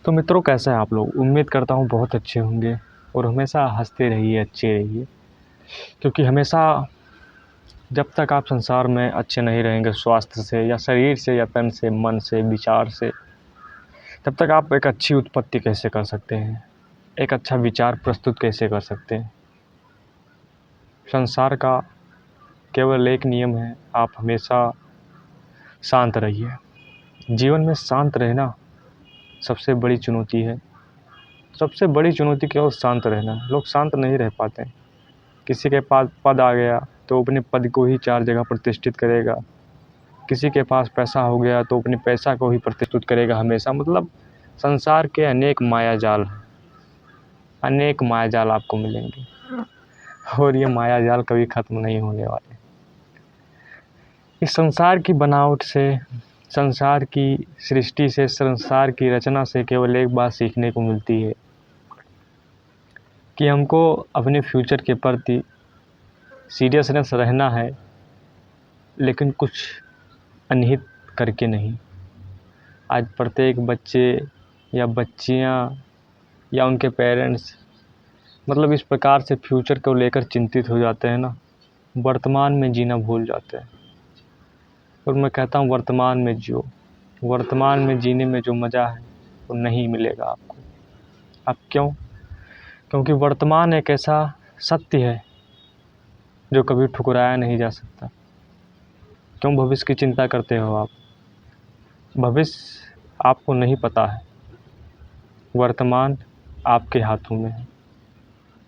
तो मित्रों, कैसे हैं आप लोग? उम्मीद करता हूँ बहुत अच्छे होंगे और हमेशा हंसते रहिए, अच्छे रहिए। क्योंकि हमेशा जब तक आप संसार में अच्छे नहीं रहेंगे, स्वास्थ्य से या शरीर से या तन से, मन से, विचार से, तब तक आप एक अच्छी उत्पत्ति कैसे कर सकते हैं, एक अच्छा विचार प्रस्तुत कैसे कर सकते हैं। संसार का केवल एक नियम है, आप हमेशा शांत रहिए। जीवन में शांत रहना सबसे बड़ी चुनौती है। सबसे बड़ी चुनौती केवल शांत रहना है। लोग शांत नहीं रह पाते हैं। किसी के पास पद आ गया तो अपने पद को ही 4 जगह प्रतिष्ठित करेगा। किसी के पास पैसा हो गया तो अपने पैसा को ही प्रतिष्ठित करेगा हमेशा। मतलब संसार के अनेक मायाजाल हैं, अनेक मायाजाल आपको मिलेंगे और ये मायाजाल कभी ख़त्म नहीं होने वाले। इस संसार की बनावट से, संसार की सृष्टि से, संसार की रचना से केवल एक बात सीखने को मिलती है कि हमको अपने फ्यूचर के प्रति सीरियसनेस रहना है, लेकिन कुछ अनहित करके नहीं। आज प्रत्येक बच्चे या बच्चियां या उनके पेरेंट्स मतलब इस प्रकार से फ्यूचर को लेकर चिंतित हो जाते हैं ना, वर्तमान में जीना भूल जाते हैं। और मैं कहता हूँ वर्तमान में जियो। वर्तमान में जीने में जो मज़ा है वो नहीं मिलेगा आपको। अब क्यों? क्योंकि वर्तमान एक ऐसा सत्य है जो कभी ठुकराया नहीं जा सकता। क्यों भविष्य की चिंता करते हो आप? भविष्य आपको नहीं पता है, वर्तमान आपके हाथों में है।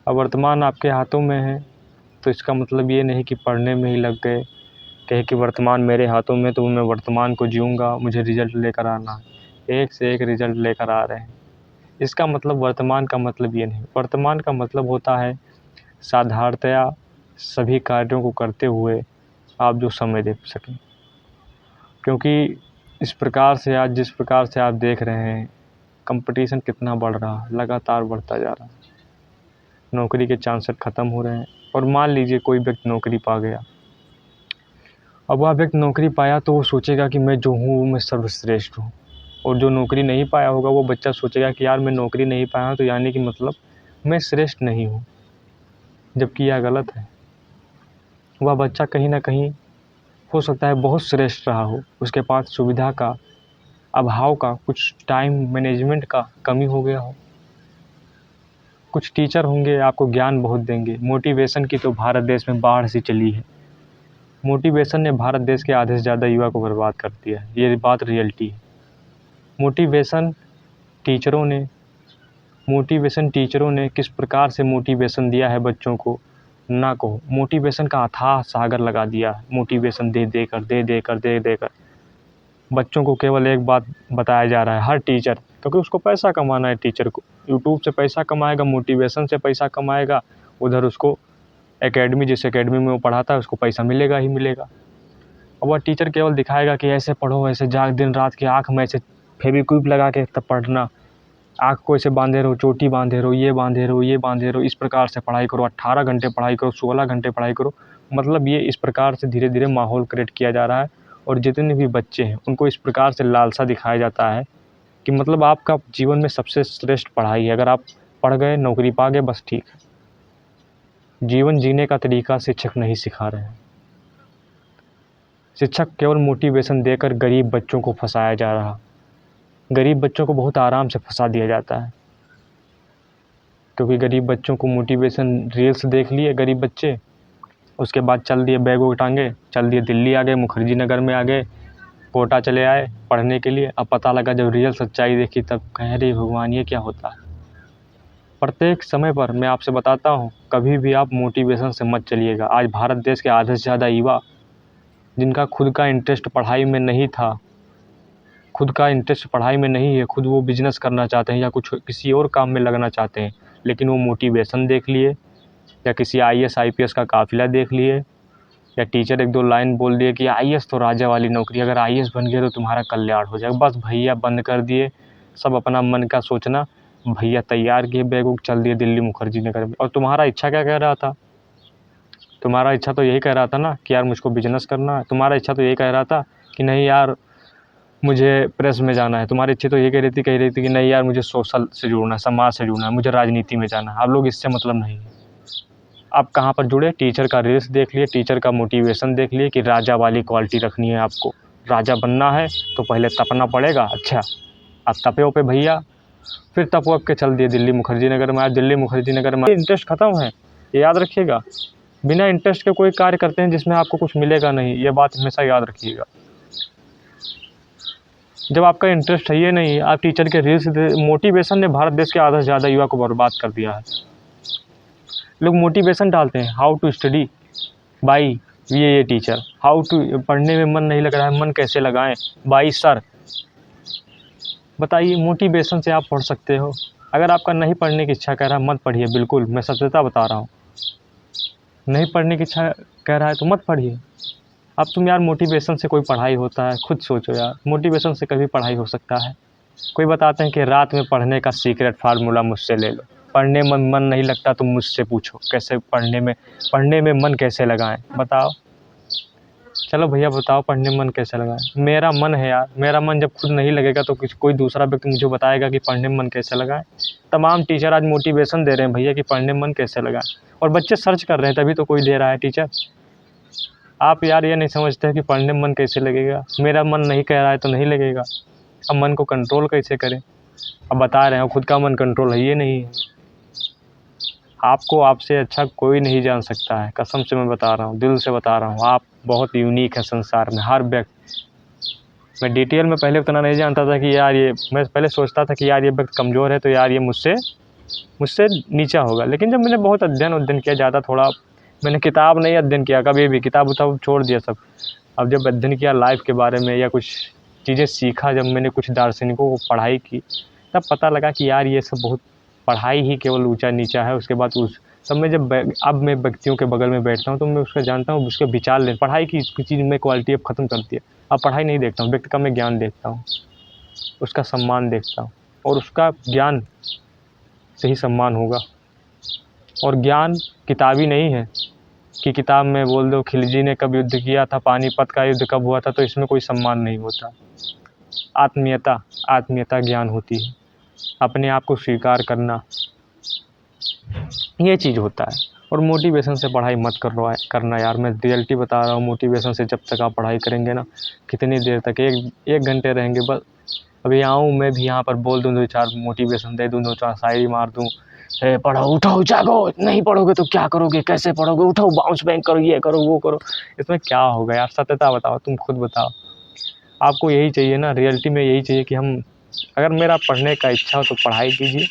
अब वर्तमान आपके हाथों में है तो इसका मतलब ये नहीं कि पढ़ने में ही लग गए, कहे कि वर्तमान मेरे हाथों में तो मैं वर्तमान को जीऊँगा, मुझे रिज़ल्ट लेकर आना है। एक से एक रिज़ल्ट लेकर आ रहे हैं। इसका मतलब वर्तमान का मतलब ये नहीं। वर्तमान का मतलब होता है साधारणतया सभी कार्यों को करते हुए आप जो समय दे सकें। क्योंकि इस प्रकार से आज जिस प्रकार से आप देख रहे हैं, कंपटीशन कितना बढ़ रहा है, लगातार बढ़ता जा रहा है। नौकरी के चांसेस ख़त्म हो रहे हैं। और मान लीजिए कोई व्यक्ति नौकरी पा गया। अब वह व्यक्ति नौकरी पाया तो वो सोचेगा कि मैं जो हूँ वो मैं सर्वश्रेष्ठ हूँ। और जो नौकरी नहीं पाया होगा वो बच्चा सोचेगा कि यार मैं नौकरी नहीं पाया तो यानी कि मतलब मैं श्रेष्ठ नहीं हूँ, जबकि यह गलत है। वह बच्चा कहीं ना कहीं हो सकता है बहुत श्रेष्ठ रहा हो, उसके पास सुविधा का अभाव का, कुछ टाइम मैनेजमेंट का कमी हो गया हो। कुछ टीचर होंगे आपको ज्ञान बहुत देंगे। मोटिवेशन की तो भारत देश में बाढ़ सी चली है। मोटिवेशन ने भारत देश के आधे से ज़्यादा युवा को बर्बाद कर दिया है। ये बात रियलिटी है। मोटिवेशन टीचरों ने किस प्रकार से मोटिवेशन दिया है बच्चों को ना कहो। मोटिवेशन का अथाह सागर लगा दिया है। मोटिवेशन दे देकर बच्चों को केवल एक बात बताया जा रहा है हर टीचर, क्योंकि उसको पैसा कमाना है। टीचर को यूट्यूब से पैसा कमाएगा, मोटिवेशन से पैसा कमाएगा, उधर उसको एकेडमी, जिस एकेडमी में वो पढ़ाता है उसको पैसा मिलेगा ही मिलेगा। और वह टीचर केवल दिखाएगा कि ऐसे पढ़ो, ऐसे जाग दिन रात की आँख में ऐसे फेविक्विक लगा के तब पढ़ना, आँख को ऐसे बांधे रहो, चोटी बांधे रहो, ये बांधे रहो, ये बांधे रहो, इस प्रकार से पढ़ाई करो, 18 घंटे पढ़ाई करो, 16 घंटे पढ़ाई करो। मतलब ये इस प्रकार से धीरे धीरे माहौल क्रिएट किया जा रहा है। और जितने भी बच्चे हैं उनको इस प्रकार से लालसा दिखाया जाता है कि मतलब आपका जीवन में सबसे श्रेष्ठ पढ़ाई है। अगर आप पढ़ गए, नौकरी पा गए, बस ठीक है। जीवन जीने का तरीका शिक्षक नहीं सिखा रहे हैं। शिक्षक केवल मोटिवेशन देकर गरीब बच्चों को फंसाया जा रहा। गरीब बच्चों को बहुत आराम से फंसा दिया जाता है, क्योंकि गरीब बच्चों को मोटिवेशन रील्स देख लिए गरीब बच्चे, उसके बाद चल दिए बैग वैग टांगे, चल दिए दिल्ली आ गए, मुखर्जी नगर में आ गए, कोटा चले आए पढ़ने के लिए। अब पता लगा जब रियल सच्चाई देखी तब कह रहे भगवान ये क्या होता है। प्रत्येक समय पर मैं आपसे बताता हूँ, कभी भी आप मोटिवेशन से मत चलिएगा। आज भारत देश के आधे से ज़्यादा युवा जिनका खुद का इंटरेस्ट पढ़ाई में नहीं था, खुद का इंटरेस्ट पढ़ाई में नहीं है, खुद वो बिजनेस करना चाहते हैं या कुछ किसी और काम में लगना चाहते हैं, लेकिन वो मोटिवेशन देख लिए या किसी आईएएस आईपीएस का काफ़िला देख लिए या टीचर एक दो लाइन बोल दिए कि आईएएस तो राजा वाली नौकरी, अगर आईएएस बन गए तो तुम्हारा कल्याण हो जाएगा। बस भैया बंद कर दिए सब अपना मन का सोचना। भैया तैयार किए बैग वैग, चल दिए दिल्ली मुखर्जी नगर में। और तुम्हारा इच्छा क्या कह रहा था? तुम्हारा इच्छा तो यही कह रहा था ना कि यार मुझको बिजनेस करना है। तुम्हारा इच्छा तो यही कह रहा था कि नहीं यार मुझे प्रेस में जाना है, तुम्हारी इच्छा तो ये कह रही थी कि नहीं यार मुझे सोशल से जुड़ना है, समाज से जुड़ना है, मुझे राजनीति में जाना है। आप लोग इससे मतलब नहीं है। आप कहाँ पर जुड़े? टीचर का रील्स देख लिए, टीचर का मोटिवेशन देख लिए कि राजा वाली क्वालिटी रखनी है आपको, राजा बनना है तो पहले तपना पड़ेगा। अच्छा, आप तपे उपे भैया, फिर तप वप के चल दिए दिल्ली मुखर्जी नगर में। आज दिल्ली मुखर्जी नगर में इंटरेस्ट ख़त्म है, ये याद रखिएगा। बिना इंटरेस्ट के कोई कार्य करते हैं जिसमें आपको कुछ मिलेगा नहीं, ये बात हमेशा याद रखिएगा। जब आपका इंटरेस्ट है ये नहीं, आप टीचर के रील्स मोटिवेशन ने भारत देश के आधा से ज़्यादा युवा को बर्बाद कर दिया है। लोग मोटिवेशन डालते हैं, हाउ टू स्टडी बाई ये टीचर, हाउ टू, पढ़ने में मन नहीं लग रहा है, मन कैसे लगाएं बाई सर। बताइए, मोटिवेशन से आप पढ़ सकते हो। अगर आपका नहीं पढ़ने की इच्छा कह रहा है मत पढ़िए, बिल्कुल मैं सत्यता बता रहा हूँ। नहीं पढ़ने की इच्छा कह रहा है तो मत पढ़िए। अब तुम यार मोटिवेशन से कोई पढ़ाई होता है? खुद सोचो यार, मोटिवेशन से कभी पढ़ाई हो सकता है? कोई बताते हैं कि रात में पढ़ने का सीक्रेट फार्मूला मुझसे ले लो। पढ़ने में मन नहीं लगता तो मुझसे पूछो कैसे पढ़ने में मन कैसे लगाएं, बताओ। चलो भैया बताओ, पढ़ने में मन कैसे लगाएं? मेरा मन है यार, मेरा मन जब खुद नहीं लगेगा तो कोई दूसरा व्यक्ति मुझे बताएगा कि पढ़ने में मन कैसे लगाएं? तमाम टीचर आज मोटिवेशन दे रहे हैं भैया कि पढ़ने में मन कैसे लगाएं, और बच्चे सर्च कर रहे हैं तभी तो कोई दे रहा है टीचर। आप यार ये नहीं समझते कि पढ़ने में मन कैसे लगेगा? मेरा मन नहीं कह रहा है तो नहीं लगेगा। अब मन को कंट्रोल कैसे करें? अब बता रहे हो खुद का मन कंट्रोल है ये नहीं है। आपको आपसे अच्छा कोई नहीं जान सकता है, कसम से मैं बता रहा हूँ, दिल से बता रहा हूँ। आप बहुत यूनिक है संसार में, हर व्यक्ति। मैं डिटेल में पहले उतना नहीं जानता था कि यार ये, मैं पहले सोचता था कि यार ये व्यक्ति कमज़ोर है तो यार ये मुझसे नीचा होगा। लेकिन जब मैंने बहुत अध्ययन किया, ज़्यादा थोड़ा मैंने किताब नहीं अध्ययन किया, कभी भी किताब उताब छोड़ दिया सब। अब जब अध्ययन किया लाइफ के बारे में या कुछ चीज़ें सीखा, जब मैंने कुछ दार्शनिकों को पढ़ाई की, तब पता लगा कि यार ये सब बहुत, पढ़ाई ही केवल ऊंचा नीचा है। उसके बाद तब मैं अब मैं व्यक्तियों के बगल में बैठता हूँ तो मैं उसका जानता हूँ, उसके विचार ले। पढ़ाई की चीज़ में क्वालिटी अब ख़त्म करती है। अब पढ़ाई नहीं देखता हूँ, व्यक्ति का मैं ज्ञान देखता हूँ, उसका सम्मान देखता हूँ, और उसका ज्ञान से ही सम्मान होगा। और ज्ञान किताबी नहीं है कि किताब में बोल दो खिलजी ने कब युद्ध किया था, पानीपत का युद्ध कब हुआ था, तो इसमें कोई सम्मान नहीं होता। आत्मीयता ज्ञान होती है, अपने आप को स्वीकार करना, ये चीज़ होता है। और मोटिवेशन से पढ़ाई मत करना यार, मैं रियलिटी बता रहा हूँ। मोटिवेशन से जब तक आप पढ़ाई करेंगे ना, कितनी देर तक, एक घंटे रहेंगे बस। अभी आऊँ मैं भी यहाँ पर बोल दूँ, 2-4 मोटिवेशन दे दूँ, 2-4 शायरी मार दूँ, पढ़ो उठो जागो, नहीं पढ़ोगे तो क्या करोगे, कैसे पढ़ोगे, उठो बाउंस बैंक करो, ये करो वो करो, इसमें क्या होगा यार? सत्यता बताओ, तुम खुद बताओ। आपको यही चाहिए ना, रियलिटी में यही चाहिए कि अगर मेरा पढ़ने का इच्छा हो तो पढ़ाई कीजिए,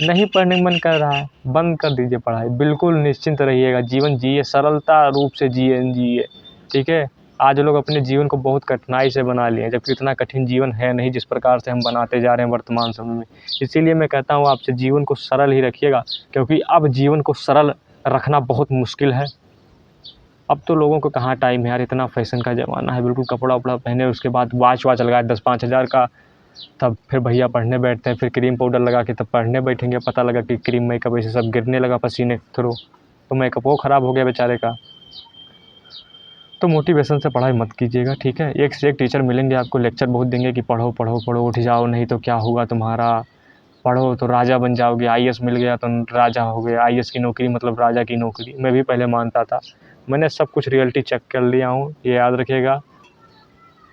नहीं पढ़ने का मन कर रहा है बंद कर दीजिए पढ़ाई। बिल्कुल निश्चिंत रहिएगा, जीवन जिए, सरलता रूप से जिए, ठीक है। आज लोग अपने जीवन को बहुत कठिनाई से बना लिए हैं, जबकि इतना कठिन जीवन है नहीं जिस प्रकार से हम बनाते जा रहे हैं वर्तमान समय में। इसीलिए मैं कहता हूँ आपसे, जीवन को सरल ही रखिएगा, क्योंकि अब जीवन को सरल रखना बहुत मुश्किल है। अब तो लोगों को कहाँ टाइम है यार, इतना फैशन का ज़माना है, बिल्कुल कपड़ा उपड़ा पहने, उसके बाद वॉच लगाए 10-5 हज़ार का, तब फिर भैया पढ़ने बैठते हैं। फिर क्रीम पाउडर लगा के तब पढ़ने बैठेंगे, पता लगा कि क्रीम मेकअप ऐसे सब गिरने लगा पसीने के थ्रू, तो मेकअप वो ख़राब हो गया बेचारे का। तो मोटिवेशन से पढ़ाई मत कीजिएगा, ठीक है। एक से एक टीचर मिलेंगे आपको, लेक्चर बहुत देंगे कि पढ़ो पढ़ो पढ़ो, उठ जाओ नहीं तो क्या होगा तुम्हारा, पढ़ो तो राजा बन जाओगे, आईएएस मिल गया तो राजा हो गए, आईएएस की नौकरी मतलब राजा की नौकरी। मैं भी पहले मानता था, मैंने सब कुछ रियलिटी चेक कर लिया हूँ। ये याद रखिएगा,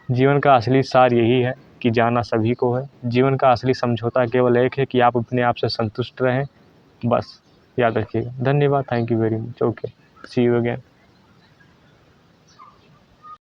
जीवन का असली सार यही है कि जाना सभी को है। जीवन का असली समझौता केवल एक है कि आप अपने आप से संतुष्ट रहें, बस याद रखिएगा। धन्यवाद, thank you very much, okay, see you again.